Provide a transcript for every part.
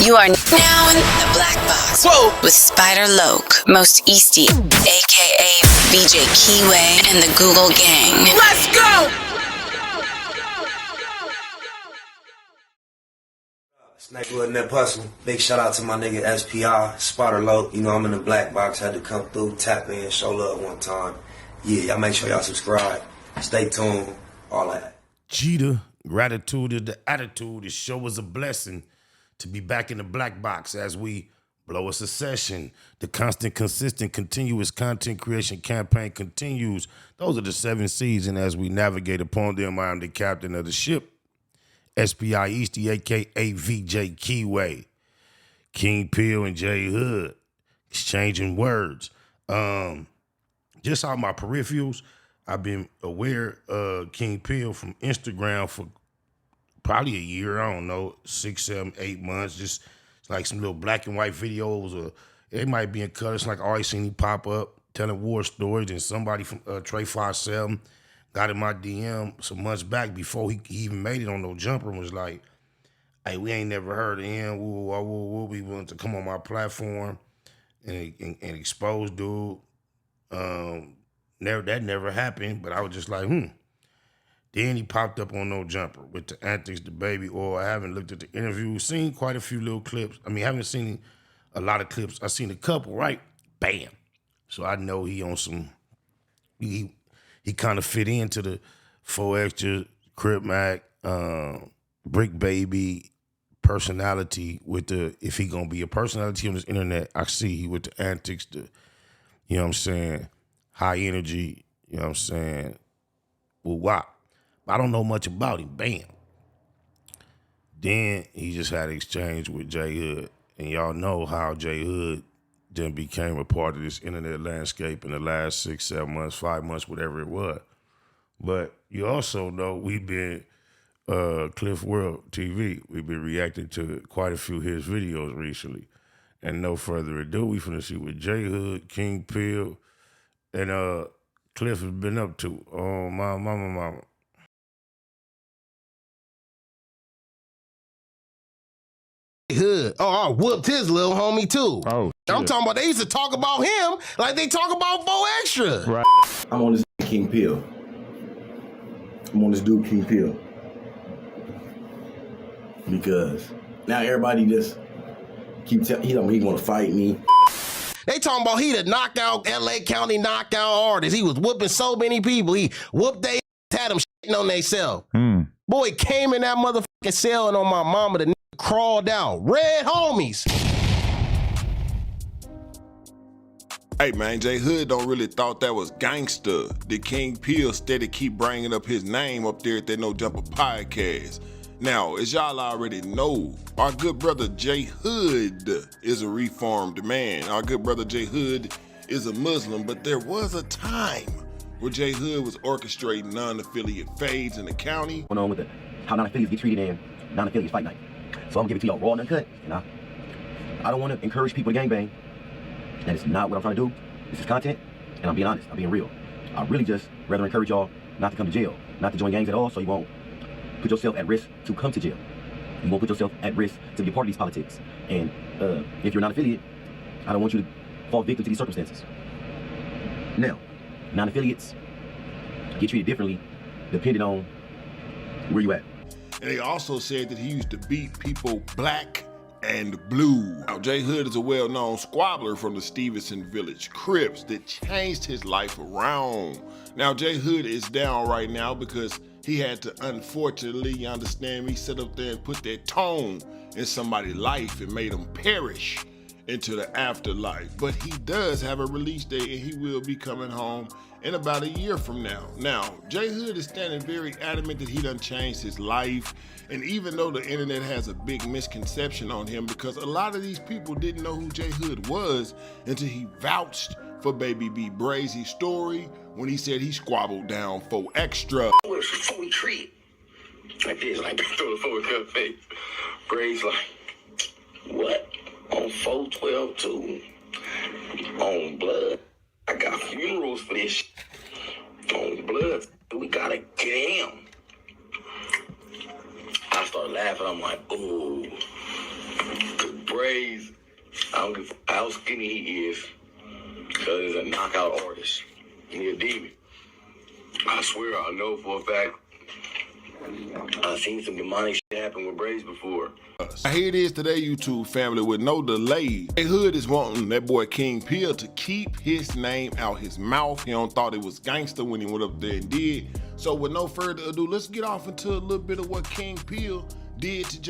You are now in the Black Box. Whoa. With Spider Loke, Most Easty, a.k.a. BJ Keyway, and the Google Gang. Let's go! Snakewood and that Puzzle. Big shout out to my nigga SPI, Spider Loke. You know, I'm in the Black Box. Had to come through, tap in, show love one time. Yeah, y'all make sure y'all subscribe. Stay tuned. All that. Jeter, gratitude is the attitude. This show was a blessing to be back in the Black Box as we blow a succession. The constant, consistent, continuous content creation campaign continues. Those are the 7 C's, and as we navigate upon them, I am the captain of the ship. SPI Easty, a.k.a. VJ Keyway. King Peel and J Hood. Exchanging words. Just out my peripherals, I've been aware of King Peel from Instagram for probably a year, I don't know, 6, 7, 8 months. Just like some little black and white videos, or they might be in color. It's like I always seen him pop up telling war stories, and somebody from Trey 57 got in my DM some months back before he even made it on No Jumper and was like, hey, we ain't never heard of him. We'll be willing to come on my platform and expose dude. That never happened, but I was just like, Then he popped up on No Jumper with the antics, the baby oil. I haven't looked at the interview, seen quite a few little clips. I mean, I haven't seen a lot of clips. I've seen a couple, right? Bam. So I know he on some, he kind of fit into the 4 Extra, Crip Mac, Brick Baby personality with the, if he gonna be a personality on this internet, I see he with the antics, the, you know what I'm saying, high energy, you know what I'm saying, well, wow. I don't know much about him. Bam. Then he just had an exchange with J Hood. And y'all know how J Hood then became a part of this internet landscape in the last 6, 7 months, 5 months, whatever it was. But you also know we've been, Cliff World TV, we've been reacting to quite a few of his videos recently. And no further ado, we finna see what J Hood, King Peel, and Cliff has been up to. Oh, my mama. Hood. Oh, I whooped his little homie too. Oh, shit. I'm talking about they used to talk about him like they talk about 4 Extra. Right. I'm on this King Peel. I'm on this dude King Peel. Because now everybody just keep telling he want to fight me. They talking about he the knockout LA County knockout artist. He was whooping so many people. He whooped they had them shitting on themselves. Boy came in that motherfucking cell and on my mama the crawled out. Red homies. Hey man, J Hood don't really thought that was gangster. The King Peel steady keep bringing up his name up there at that No Jumper podcast. Now, as y'all already know, our good brother J Hood is a reformed man. Our good brother J Hood is a Muslim, but there was a time where J Hood was orchestrating non-affiliate fades in the county. Going on with the how non-affiliates get treated in non-affiliates fight night. So I'm gonna give it to y'all raw and uncut. You know, I don't want to encourage people to gangbang. That is not what I'm trying to do. This is content, and I'm being honest. I'm being real. I really just rather encourage y'all not to come to jail, not to join gangs at all, so you won't put yourself at risk to come to jail. You won't put yourself at risk to be a part of these politics. And if you're not affiliate, I don't want you to fall victim to these circumstances. Now, non-affiliates get treated differently depending on where you at. And they also said that he used to beat people black and blue. Now, J Hood is a well-known squabbler from the Stevenson Village Crips that changed his life around. Now, J Hood is down right now because he had to, unfortunately, you understand me, sit up there and put that tone in somebody's life and made them perish into the afterlife. But he does have a release date and he will be coming home in about a year from now. Now, J Hood is standing very adamant that he done changed his life. And even though the internet has a big misconception on him, because a lot of these people didn't know who J Hood was until he vouched for Baby B Brazy's story when he said he squabbled down 4 Extra. Before we treat, like this, like throw the forward cut face. Brazy's like, what? On 412 too? On blood? I got funerals for this shit. On blood, we gotta get him. I started laughing. I'm like, ooh, Braze, I don't give how skinny he is, because he's a knockout artist. He's a demon. I swear, I know for a fact. I've seen some demonic shit happen with Braze before. Here it is today, YouTube family, with no delay. Jay Hood is wanting that boy King Peel to keep his name out his mouth. He don't thought it was gangster when he went up there and did. So with no further ado, let's get off into a little bit of what King Peel did to Jay.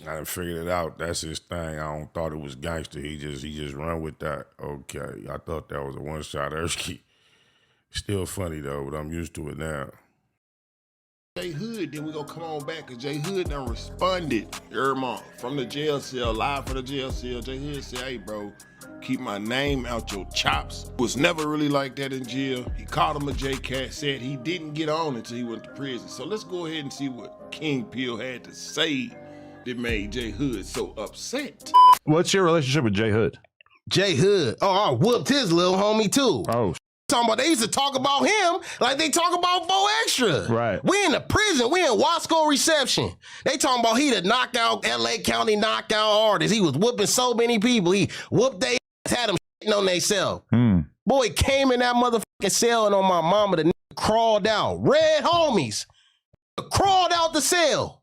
I done figured it out. That's his thing. I don't thought it was gangster. He just run with that. Okay. I thought that was a one-shot Erskine. Still funny though, but I'm used to it now. Jay Hood, then we gonna come on back, cause Jay Hood done responded from the jail cell, live for the jail cell. Jay Hood said, hey bro, keep my name out your chops. Was never really like that in jail. He called him a J-Cat, said he didn't get on until he went to prison. So let's go ahead and see what King Peel had to say that made Jay Hood so upset. What's your relationship with Jay Hood? Jay Hood. Oh, I whooped his little homie too. Oh, Talking about, they used to talk about him like they talk about 4Extra. Right. We in the prison. We in Wasco reception. They talking about he the knockout, LA County knockout artist. He was whooping so many people. He whooped they had them shitting on themselves. Boy came in that motherfucking cell and on my mama, the nigga crawled out. Red homies. Crawled out the cell.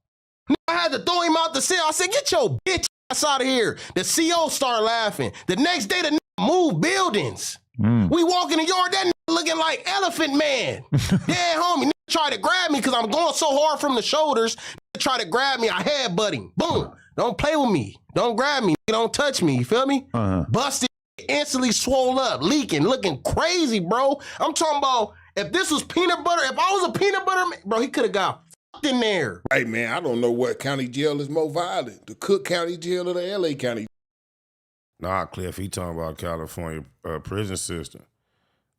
I had to throw him out the cell. I said, get your bitch ass out of here. The CO started laughing. The next day, the nigga moved buildings. We walk in the yard, that nigga looking like Elephant Man. Yeah, homie, nigga tried to grab me because I'm going so hard from the shoulders. Nigga tried to grab me, I headbutt him. Boom. Don't play with me. Don't grab me. Don't touch me. You feel me? Busted, instantly swole up, leaking, looking crazy, bro. I'm talking about if this was peanut butter, if I was a peanut butter man, bro, he could have got fucked in there. Hey man, I don't know what county jail is more violent, the Cook County jail or the LA County. Nah, Cliff, he talking about California prison system.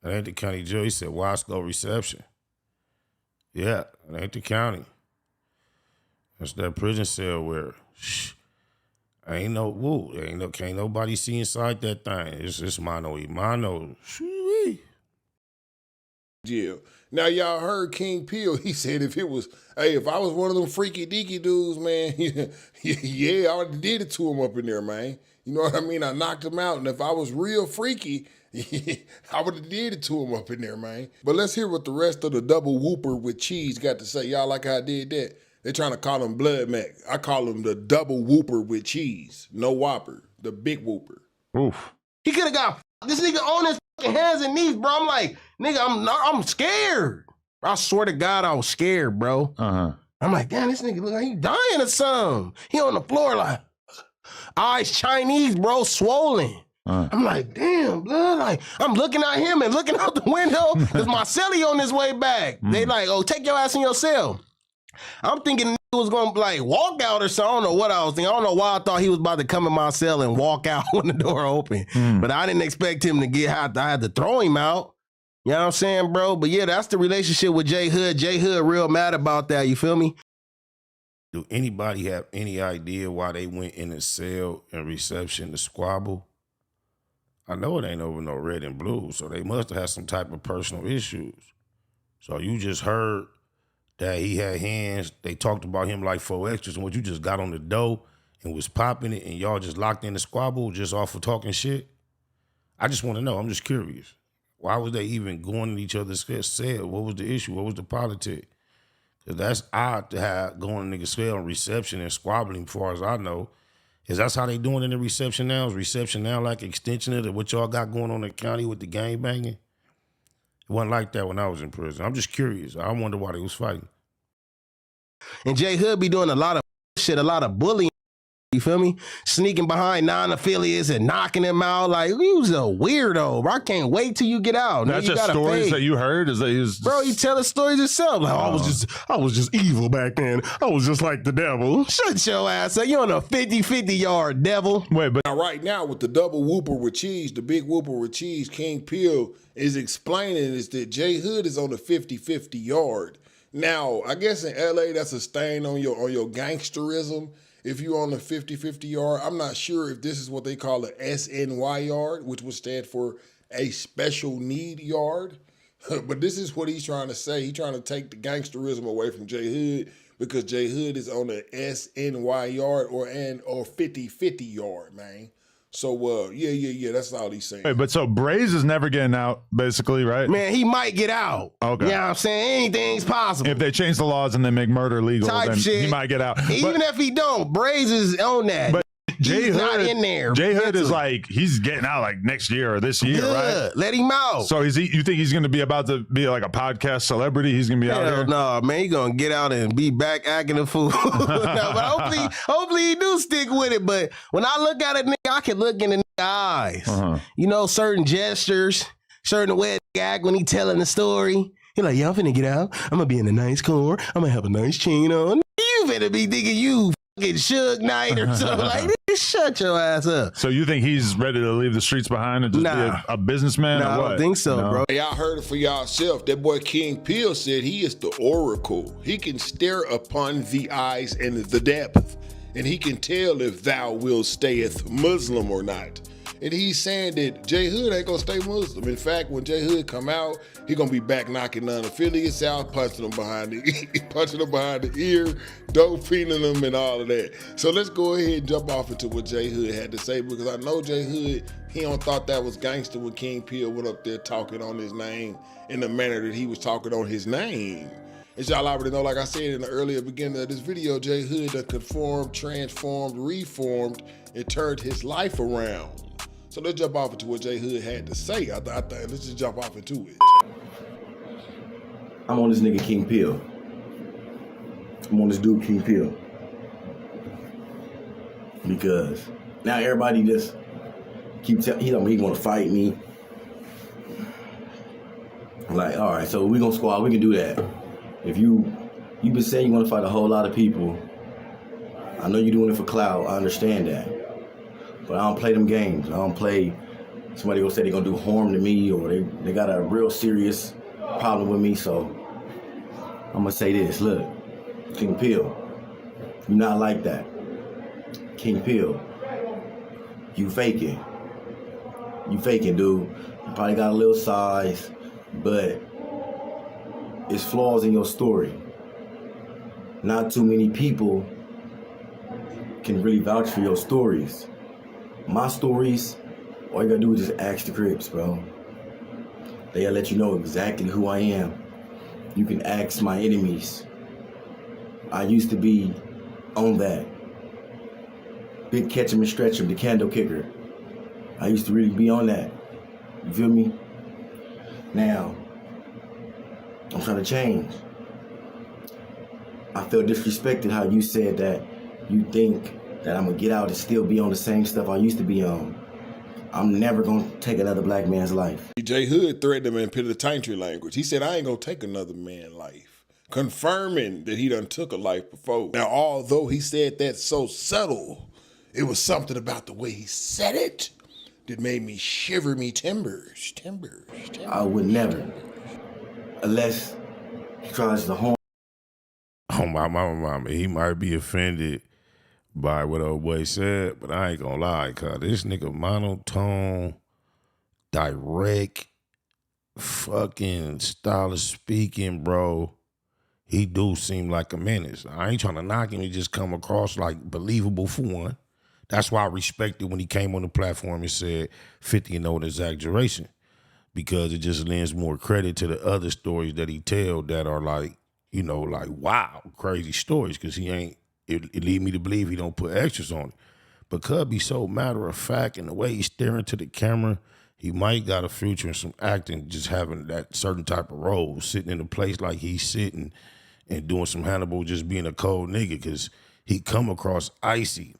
That ain't the county jail. He said Wasco reception. Yeah, that ain't the county. That's that prison cell where ain't no woo. Can't nobody see inside that thing. It's just mano y mano. Jail. Now y'all heard King Peel. He said if I was one of them freaky deaky dudes, man, yeah, I already did it to him up in there, man. You know what I mean? I knocked him out, and if I was real freaky, I would have did it to him up in there, man. But let's hear what the rest of the double whooper with cheese got to say. Y'all like how I did that? They're trying to call him Blood Mac. I call him the double whooper with cheese. No whopper. The big whooper. oof. He could have got this nigga on his fucking hands and knees, bro. I'm like, nigga, I'm scared. I swear to God, I was scared, bro. I'm like, damn, this nigga look like he dying or something. He on the floor like, eyes Chinese, bro, swollen. I'm like, damn, blood. Like, I'm looking at him and looking out the window because my cellie on his way back. They like, oh, take your ass in your cell. I'm thinking the nigga was gonna like walk out or something. I don't know what I was thinking. I don't know why I thought he was about to come in my cell and walk out when the door opened. But I didn't expect him to get out. I had to throw him out. You know what I'm saying, bro? But yeah, that's the relationship with Jay Hood. Jay Hood real mad about that. You feel me? Do anybody have any idea why they went in the cell and reception to squabble? I know it ain't over no red and blue, so they must have had some type of personal issues. So you just heard that he had hands. They talked about him like 4Extras, and what, you just got on the dough and was popping it, and y'all just locked in the squabble just off of talking shit? I just want to know. I'm just curious. Why was they even going in each other's cell? What was the issue? What was the politic? Because that's odd to have going in niggas' cell and reception and squabbling, as far as I know. Is that's how they doing in the reception now? Is reception now like extension of what y'all got going on in the county with the gang banging? It wasn't like that when I was in prison. I'm just curious. I wonder why they was fighting. And Jay Hood be doing a lot of shit, a lot of bullying. You feel me? Sneaking behind non-affiliates and knocking them out. Like, he was a weirdo, bro. I can't wait till you get out. That's just stories that you heard? Is that he was bro, he tell the stories himself. Like, I was just evil back then. I was just like the devil. Shut your ass up. You on a 50-50 yard, devil. Wait, but now right now with the double whooper with cheese, the big whooper with cheese, King Peel is explaining is that Jay Hood is on the 50-50 yard. Now, I guess in LA that's a stain on your gangsterism. If you're on the 50-50 yard, I'm not sure if this is what they call an SNY yard, which would stand for a special need yard. But this is what he's trying to say. He's trying to take the gangsterism away from Jay Hood because J Hood is on the SNY yard or 50-50 yard, man. So yeah, that's all he's saying. Wait, but so Braze is never getting out, basically, right? Man, he might get out. Okay. You know what I'm saying? Anything's possible. If they change the laws and they make murder legal, Type then shit. he might get out. Even if he don't, Braze is on that. But J He's Hood, not in there. J Hood is mentally. like, he's getting out like next year or this year, Good. right? Let him out. So is he? You think he's going to be about to be like a podcast celebrity? He's going to be out Hell here? no, man. He gonna get out and be back acting a fool. No, but hopefully he do stick with it. But when I look at it, nigga, I can look in the nigga eyes. You know, certain gestures, certain way to act when he telling the story. He like, yeah, I'm finna get out. I'm gonna be in a nice car. I'm gonna have a nice chain on. You finna be thinking you fucking Suge Knight or something like that. Shut your ass up. So you think he's ready to leave the streets behind and just be a businessman? Nah, or I what? don't think so, bro. Hey, y'all heard it for yourself. That boy King Peel said he is the oracle. He can stare upon the eyes and the depth, and he can tell if thou wilt stayeth Muslim or not. And he's saying that J Hood ain't gonna stay Muslim. In fact, when J Hood come out, he gonna be back knocking non-affiliates out, punching them behind the ear, doping them, and all of that. So let's go ahead and jump off into what J Hood had to say, because I know J Hood, he don't thought that was gangster when King Peel went up there talking on his name in the manner that he was talking on his name. As y'all already know, like I said in the earlier beginning of this video, J Hood done conformed, transformed, reformed, and turned his life around. So let's jump off into what J Hood had to say. Let's just jump off into it. I'm on this nigga King Peel. I'm on this dude King Peel. Because now everybody just keep telling, he want to fight me. I'm like, all right, so we gonna squad, we can do that. If you've been saying you want to fight a whole lot of people, I know you're doing it for clout, I understand that. But I don't play them games. I don't play somebody gonna say they're gonna do harm to me, or they got a real serious problem with me. So I'm gonna say this, look, King Peel, you're not like that. King Peel, you faking. You faking, dude. You probably got a little size, but it's flaws in your story. Not too many people can really vouch for your stories. My stories, all you gotta do is just ask the Crips, bro. They'll let you know exactly who I am. You can ask my enemies. I used to be on that. Big catch 'em and stretch 'em, the candle kicker. I used to really be on that. You feel me? Now, I'm trying to change. I feel disrespected how you said that you think that I'm gonna get out and still be on the same stuff I used to be on. I'm never gonna take another black man's life. J Hood threatened him in penitentiary language. He said, I ain't gonna take another man's life, confirming that he done took a life before. Now, although he said that so subtle, it was something about the way he said it that made me shiver me timbers. I would never, unless he tries to harm. Oh, my mama, he might be offended by what old boy said, but I ain't gonna lie, cause this nigga monotone, direct, fucking style of speaking, bro. He do seem like a menace. I ain't trying to knock him. He just come across like believable for one. That's why I respected when he came on the platform and said 50 and no exaggeration, because it just lends more credit to the other stories that he tell that are like, you know, like wow, crazy stories, because he ain't. It lead me to believe he don't put extras on it. But Cub be so matter of fact, and the way he's staring to the camera, he might got a future in some acting, just having that certain type of role, sitting in a place like he's sitting and doing some Hannibal, just being a cold nigga, because he come across icy.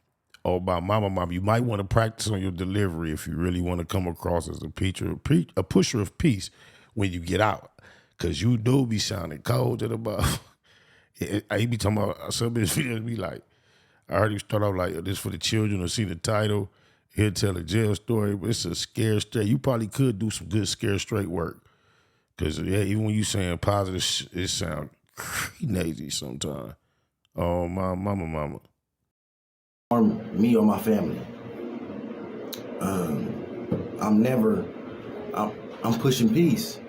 Oh, by mama, you might want to practice on your delivery if you really want to come across as a pusher of peace when you get out, because you do be sounding cold to the buff. He be talking about some of his videos be like, I heard him start off like, this for the children or see the title. He'll tell a jail story, but it's a scare straight. You probably could do some good scare straight work. Because, yeah, even when you saying positive, it sound crazy sometimes. Oh, my mama. Harm me or my family. I'm pushing peace.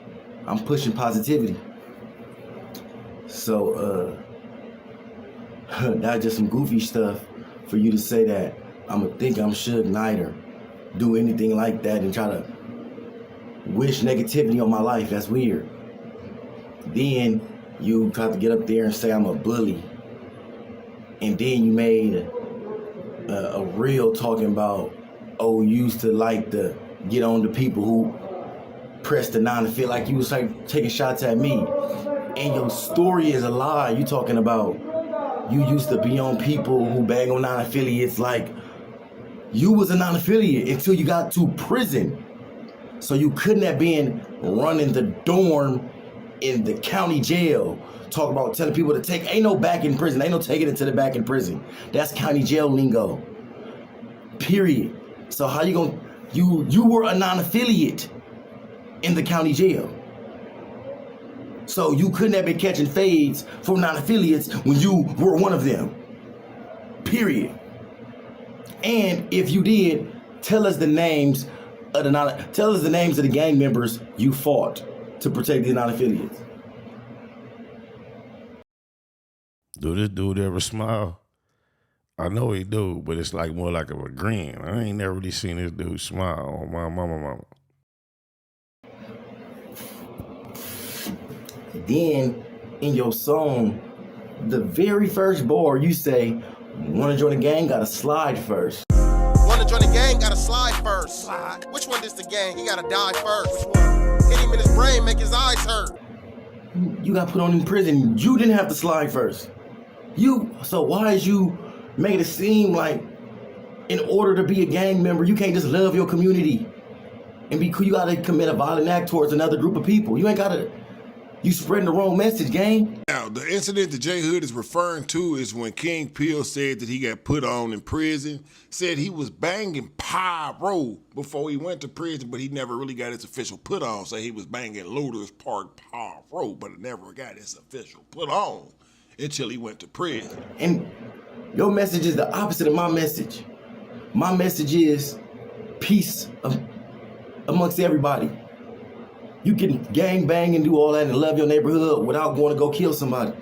I'm pushing positivity. So, That's just some goofy stuff for you to say that I'm Suge Knight or do anything like that and try to wish negativity on my life. That's weird. Then you try to get up there and say I'm a bully. And then you made a reel talking about, oh, you used to like to get on the people who pressed the 9 to feel like you was like taking shots at me. And your story is a lie. You talking about you used to be on people who bang on non-affiliates like you was a non-affiliate until you got to prison. So you couldn't have been running the dorm in the county jail, talk about telling people to take, ain't no back in prison, ain't no taking it to the back in prison. That's county jail lingo, period. So how you gonna, you were a non-affiliate in the county jail. So you couldn't have been catching fades from non-affiliates when you were one of them, period. And if you did, tell us the names of the gang members you fought to protect the non-affiliates. Do this dude ever smile? I know he do, but it's like more like a grin. I ain't never really seen this dude smile on my mama. Then in your song, the very first bar you say, wanna join the gang, gotta slide first. Wanna join the gang, gotta slide first. Slide. Which one is the gang? He gotta die first. Which one? Hit him in his brain, make his eyes hurt. You got put on in prison. You didn't have to slide first. So why is you making it seem like in order to be a gang member, you can't just love your community and be cool? You gotta commit a violent act towards another group of people. You ain't gotta, you spreading the wrong message, gang. Now, the incident that J Hood is referring to is when King Peel said that he got put on in prison, said he was banging Pyro before he went to prison, but he never really got his official put on. So he was banging Looters Park Pyro, but it never got his official put on until he went to prison. And your message is the opposite of my message. My message is peace amongst everybody. You can gang bang and do all that and love your neighborhood without going to go kill somebody.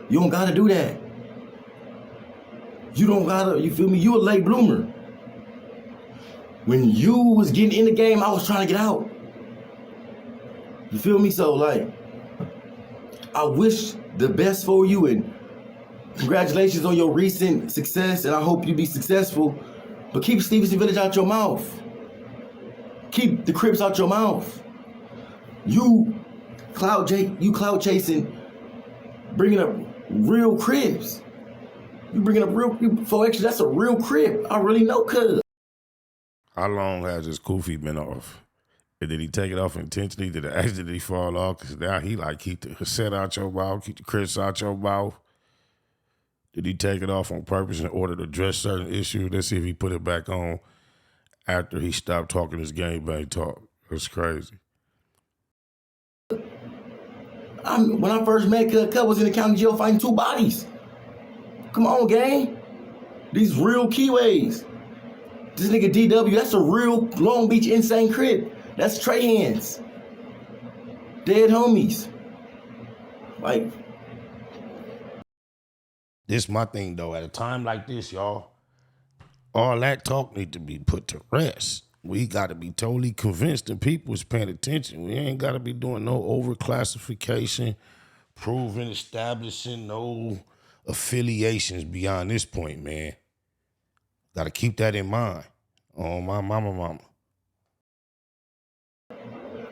You don't gotta do that. You don't gotta, you feel me? You a late bloomer. When you was getting in the game, I was trying to get out. You feel me? So like, I wish the best for you and congratulations on your recent success, and I hope you be successful, but keep Stevenson Village out your mouth. Keep the Crips out your mouth. You clout chasing, bringing up real Crips. You bringing up real people. For extra, that's a real Crip. I really know, cuz. How long has this Koofy been off? And did he take it off intentionally? Did it accidentally fall off? Because now he like keep the cassette out your mouth, keep the Crips out your mouth. Did he take it off on purpose in order to address certain issues? Let's see if he put it back on after he stopped talking his gangbang talk. That's crazy. When I first met Cut was in the county jail fighting 2 bodies. Come on, gang. These real Keyways. This nigga DW, that's a real Long Beach insane Crip. That's Trey Hands. Dead homies. Like. This my thing though. At a time like this, y'all, all that talk need to be put to rest. We got to be totally convinced that people is paying attention. We ain't got to be doing no overclassification, proving, establishing no affiliations beyond this point, man. Got to keep that in mind. Oh, my mama.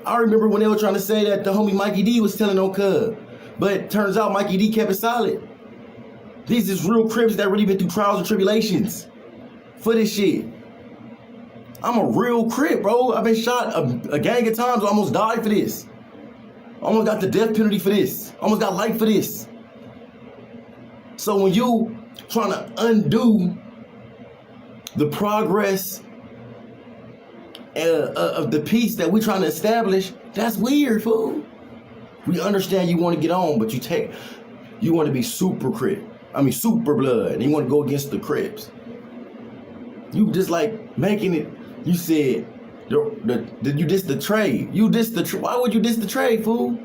I remember when they were trying to say that the homie Mikey D was telling on Cub, but turns out Mikey D kept it solid. These is real Crips that really been through trials and tribulations for this shit. I'm a real Crip, bro. I've been shot a gang of times. I almost died for this. Almost got the death penalty for this. Almost got life for this. So when you trying to undo the progress of the peace that we're trying to establish, that's weird, fool. We understand you want to get on, but you want to be super Crip. I mean, super blood. And you want to go against the Crips. You just like making it. You said, you diss the trade. Why would you diss the trade, fool?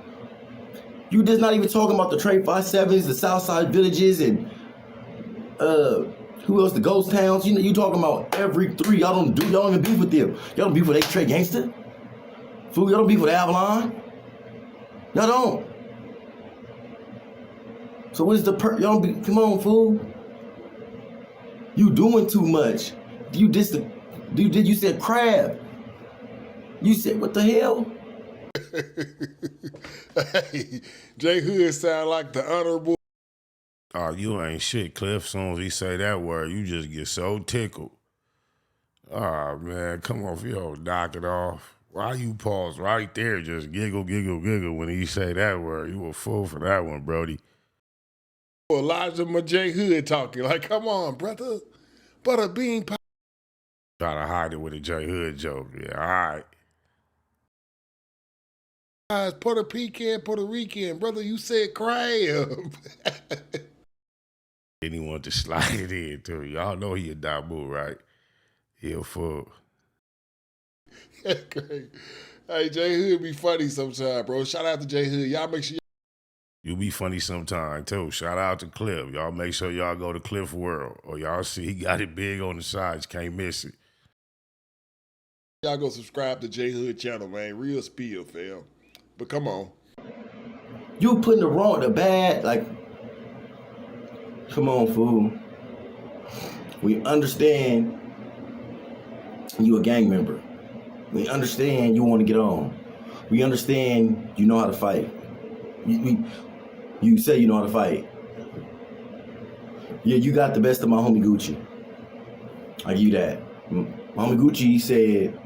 You just not even talking about the trade 5-7s, the Southside villages, and Who else? The Ghost Towns. You know, you talking about every three. Y'all don't even beef with them. Y'all don't beef with Trey Gangster. Fool, y'all don't beef with Avalon. Y'all don't. So what is the y'all don't be, come on, fool. You doing too much. You said crab. You said what the hell? Hey, Jay Hood sound like the honorable. Oh, you ain't shit, Cliff. As soon as he say that word, you just get so tickled. Oh, man, come on, you don't knock it off. Why you pause right there, just giggle, giggle, giggle when he say that word? You a fool for that one, Brody. Elijah my Jay Hood talking. Like, come on, brother. Butter bean pie. Try to hide it with a J Hood joke. Yeah, all right. Puerto Rican, brother, you said crab. And he wanted to slide it in, too. Y'all know he a Dabu, right? He a fool. Great. Hey, Jay Hood be funny sometime, bro. Shout out to Jay Hood. Y'all make sure You be funny sometime, too. Shout out to Cliff. Y'all make sure y'all go to Cliff World, or y'all see he got it big on the sides. Can't miss it. y'all go subscribe to Jay Hood channel, man. Real spiel, fam. But come on. You putting the bad, like, come on, fool. We understand you a gang member. We understand you want to get on. We understand you know how to fight. You say you know how to fight. Yeah, you got the best of my homie Gucci. I give you that. My homie Gucci said,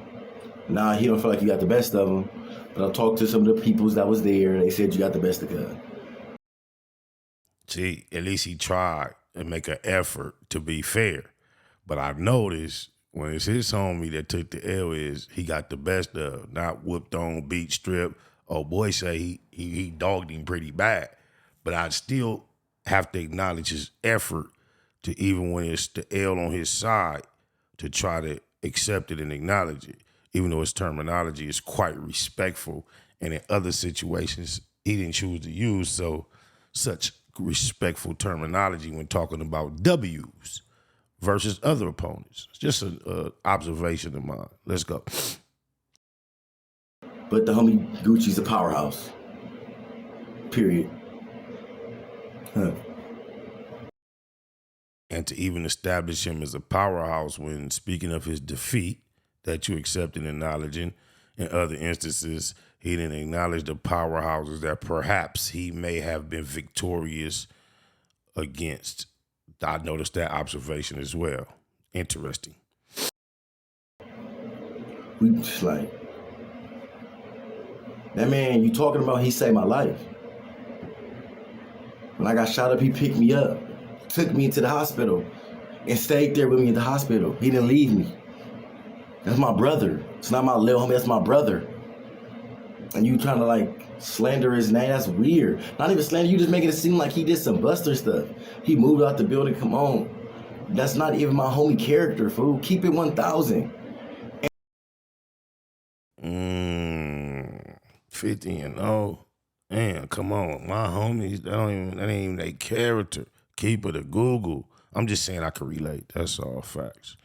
nah, he don't feel like you got the best of him. But I talked to some of the peoples that was there, and they said you got the best of God. See, at least he tried to make an effort to be fair. But I noticed when it's his homie that took the L is he got the best of, not whooped on, beat, strip. Oh, boy say he dogged him pretty bad. But I still have to acknowledge his effort to, even when it's the L on his side, to try to accept it and acknowledge it, even though his terminology is quite respectful. And in other situations, he didn't choose to use such respectful terminology when talking about W's versus other opponents. It's just an observation of mine. Let's go. But the homie Gucci's a powerhouse. Period. Huh. And to even establish him as a powerhouse when speaking of his defeat that you accepted and acknowledging, in other instances, he didn't acknowledge the powerhouses that perhaps he may have been victorious against. I noticed that observation as well. Interesting. We just like, that man you talking about, he saved my life. When I got shot up, he picked me up, took me to the hospital, and stayed there with me at the hospital. He didn't leave me. That's my brother. It's not my little homie, that's my brother. And you trying to like slander his name, that's weird. Not even slander, you just making it seem like he did some Buster stuff. He moved out the building, come on. That's not even my homie character, fool. Keep it 1,000. 50 and 0. Man, come on. My homies, that ain't even their character. Keep it a Google. I'm just saying I can relate. That's all facts.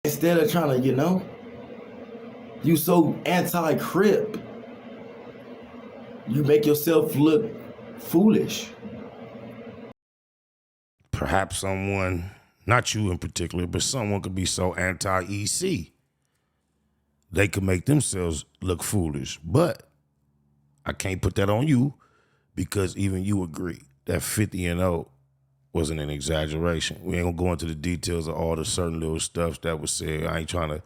Instead of trying to, you so anti-Crip, you make yourself look foolish. Perhaps someone, not you in particular, but someone could be so anti-EC, they could make themselves look foolish. But I can't put that on you because even you agree that 50 and 0 wasn't an exaggeration. We ain't gonna go into the details of all the certain little stuff that was said. I ain't trying to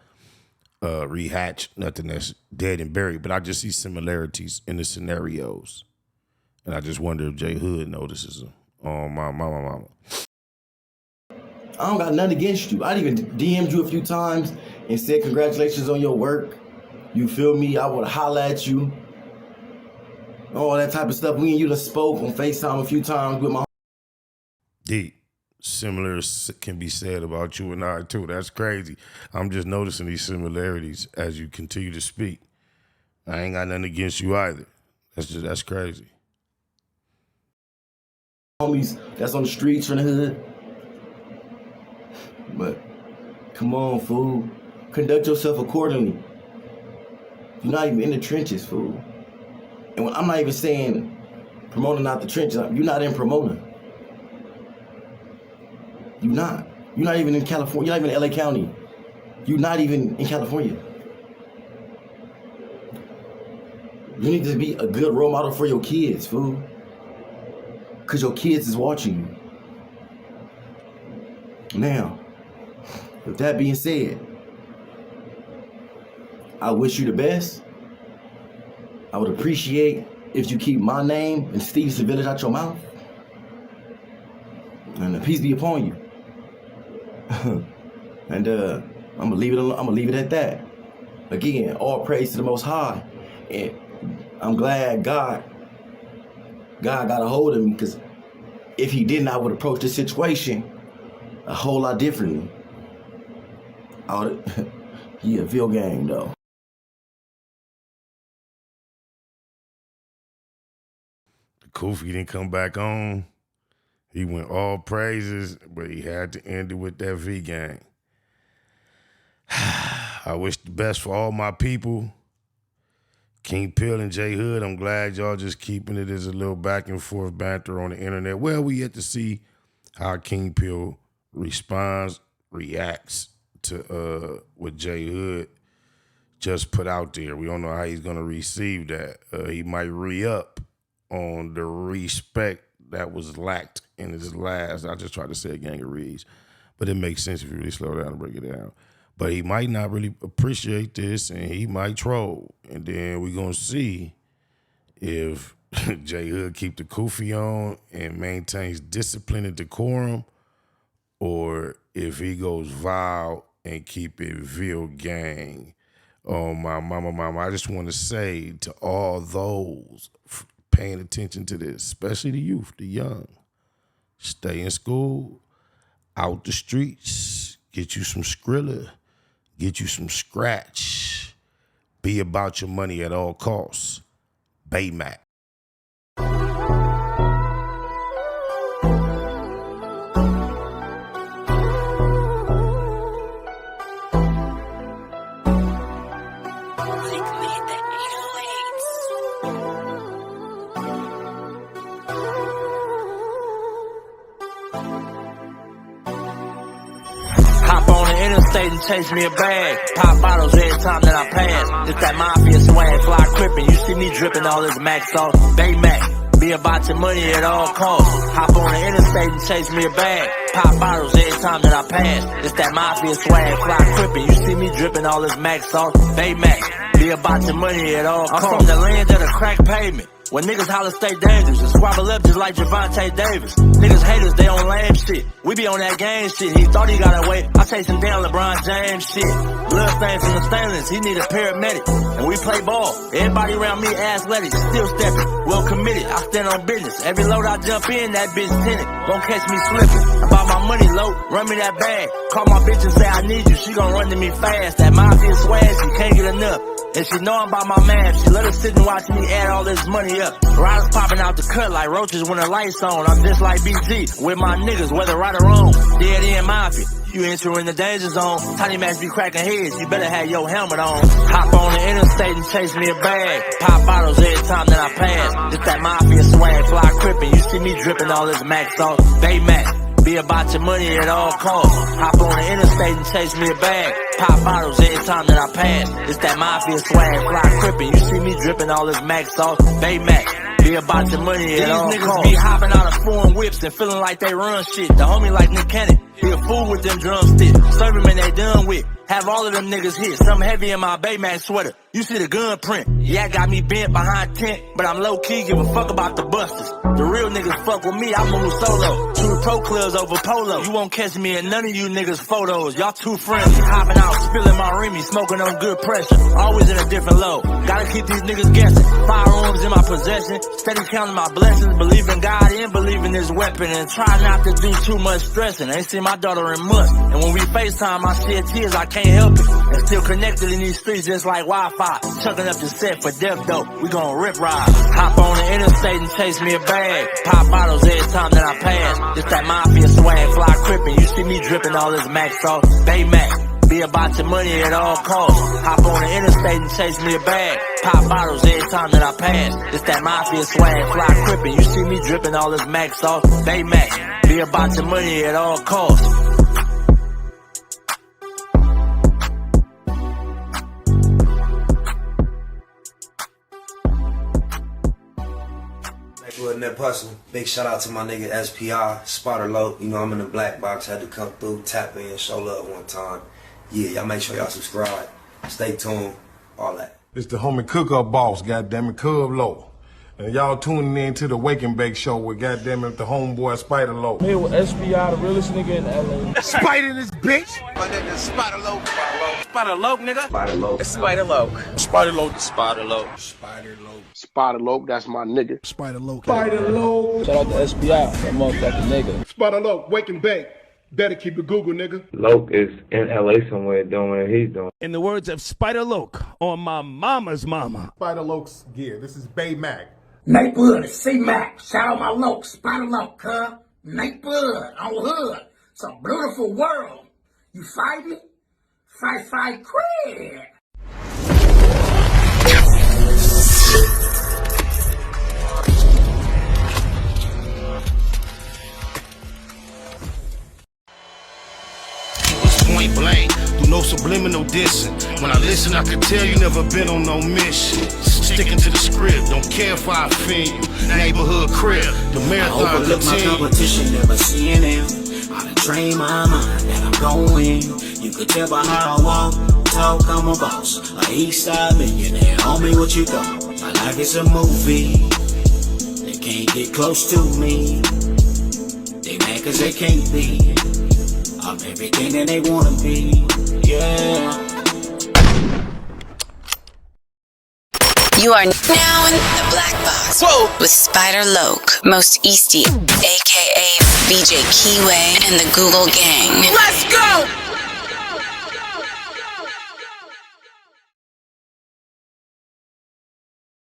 rehatch nothing that's dead and buried, but I just see similarities in the scenarios. And I just wonder if Jay Hood notices them. Oh, my mama. I don't got nothing against you. I even DM'd you a few times and said congratulations on your work. You feel me? I would holler at you. All that type of stuff. Me and you done spoke on FaceTime a few times with my... Deep. Similar can be said about you and I, too. That's crazy. I'm just noticing these similarities as you continue to speak. I ain't got nothing against you either. That's crazy. Homies that's on the streets from the hood. But come on, fool. Conduct yourself accordingly. You're not even in the trenches, fool. And when, I'm not even saying promoting out the trenches. You're not in promoting. You're not. You're not even in California. You're not even in LA County. You're not even in California. You need to be a good role model for your kids, fool. Because your kids is watching you. Now, with that being said, I wish you the best. I would appreciate if you keep my name and Stevenson Village out your mouth. And the peace be upon you. And I'm gonna leave it at that. Again, all praise to the Most High. And I'm glad God got a hold of me, because if he didn't, I would approach the situation a whole lot differently. Yeah, Ville Gang though. Kofi didn't come back on. He went all praises, but he had to end it with that V gang. I wish the best for all my people. King Pill and J Hood, I'm glad y'all just keeping it as a little back and forth banter on the internet. Well, we yet to see how King Pill reacts to what J Hood just put out there. We don't know how he's gonna receive that. He might re-up on the respect that was lacked in his last, I just tried to say a gang of reads, but it makes sense if you really slow down and break it down. But he might not really appreciate this, and he might troll. And then we're going to see if J Hood keep the Kofi on and maintains discipline and decorum, or if he goes vile and keep it Ville Gang. Oh, my mama, I just want to say to all those paying attention to this, especially the youth, the young, stay in school, out the streets, get you some Skrilla, get you some scratch, be about your money at all costs. Baymax. Interstate and chase me a bag. Pop bottles every time that I pass. It's that mafia swag, fly crippin'. You see me drippin' all this Max sauce. Baymax, be about your money at all costs. Hop on the interstate and chase me a bag. Pop bottles every time that I pass. It's that mafia swag, fly crippin'. You see me drippin' all this Max sauce. Baymax, be about your money at all costs. I'm from the land of the crack pavement. When niggas holler stay dangerous and squabble up just like Javante Davis. Niggas haters, they on lame shit. We be on that game shit. He thought he got away. I chase him down LeBron James shit. Blood stain from the stainless, he need a paramedic. And we play ball. Everybody around me athletic, still stepping, well committed. I stand on business. Every load I jump in, that bitch tinted. Don't catch me slipping. About my money low, run me that bag. Call my bitch and say I need you. She gon' run to me fast. That mafia swag, she can't get enough. And she know I'm about my man. She let her sit and watch me add all this money up. Riders popping out the cut like roaches when the lights on. I'm just like BG with my niggas, whether right or wrong. Dead end mafia, you entering the danger zone. Tiny Max be cracking heads, you better have your helmet on. Hop on the interstate and chase me a bag. Pop bottles every time that I pass. It's that mafia swag, fly crippin'. You see me dripping all this Max sauce. Baymax, be about your money at all costs. Hop on the interstate and chase me a bag. Pop bottles every time that I pass. It's that mafia swag, fly crippin'. You see me dripping all this Max sauce. Baymax, be about your money at all costs. These niggas be hopping out of foreign whips and feeling like they run shit. The homie like Nick Cannon, he a fool with them drumsticks. Serve him and they done with. Have all of them niggas hit. Something heavy in my Baymax sweater. You see the gun print. Yeah, I got me bent behind tent, but I'm low key, give a fuck about the busters. The real niggas fuck with me, I move solo. Two pro clubs over polo. You won't catch me in none of you niggas photos. Y'all too friendly. Hopping out, spilling my Remy, smoking on good pressure. Always in a different low. Gotta keep these niggas guessing. Firearms in my possession. Steady counting my blessings. Believe in God and believe in this weapon. And try not to do too much stressing. Ain't seen my daughter in months. And when we FaceTime, I shed tears, I can't can't help it. And still connected in these streets just like Wi-Fi. Chucking up the set for death though, we gon' rip ride. Hop on the interstate and chase me a bag. Pop bottles every time that I pass. Just that mafia swag, fly crippin'. You see me dripping all this Max sauce, Baymax. Be about your money at all costs. Hop on the interstate and chase me a bag. Pop bottles every time that I pass. It's that mafia swag, fly crippin'. You see me dripping all this Max sauce, Baymax. Be about your money at all costs. Nightwood Net Hustle. Big shout out to my nigga SPI, Spotter Low. You know I'm in the black box, had to come through, tap in, show love one time. Yeah, y'all make sure y'all subscribe. Stay tuned, all that. It's the homie cook-up boss, goddammit, Cub Low. And y'all tuning in to the Wake and Bake Show with goddammit the homeboy Spider Low. Here with SPI, the realest nigga in LA. Spider this bitch! My nigga is Spider Low. Spider Low, nigga. Spider Low. It's Spider Low. Spider Low. Spider Low. Spider Low. Spider Low, that's my nigga. Spider Low. Spider Low. Shout out to SPI, that motherfucking nigga. Spider Low, Wake and Bake. Better keep it Google, nigga. Loke is in LA somewhere doing what he's doing. In the words of Spider Loke on my mama's mama. Spider Loke's gear. This is Bay Mac. Nightwood, C-Mac, shout out my Loke, Spider Loke, cuz. Nightwood, on hood. It's a beautiful world. You fight me? Fight, crib. Point blank, do no subliminal dissing. When I listen, I can tell you never been on no mission. Sticking to the script, don't care if I offend you. Neighborhood crib, the marathon I overlook my competition, never seeing them. I done trained my mind that I'm going. You could tell by how I walk, talk, I'm a boss. A east side millionaire, homie, what you thought? My life is a movie. They can't get close to me. They mad cause they can't be. I'm everything that they wanna be, yeah. You are now in the Black Box. Whoa. With Spider Loke, Most Easty, aka BJ Keyway, and the Google Gang. Let's go!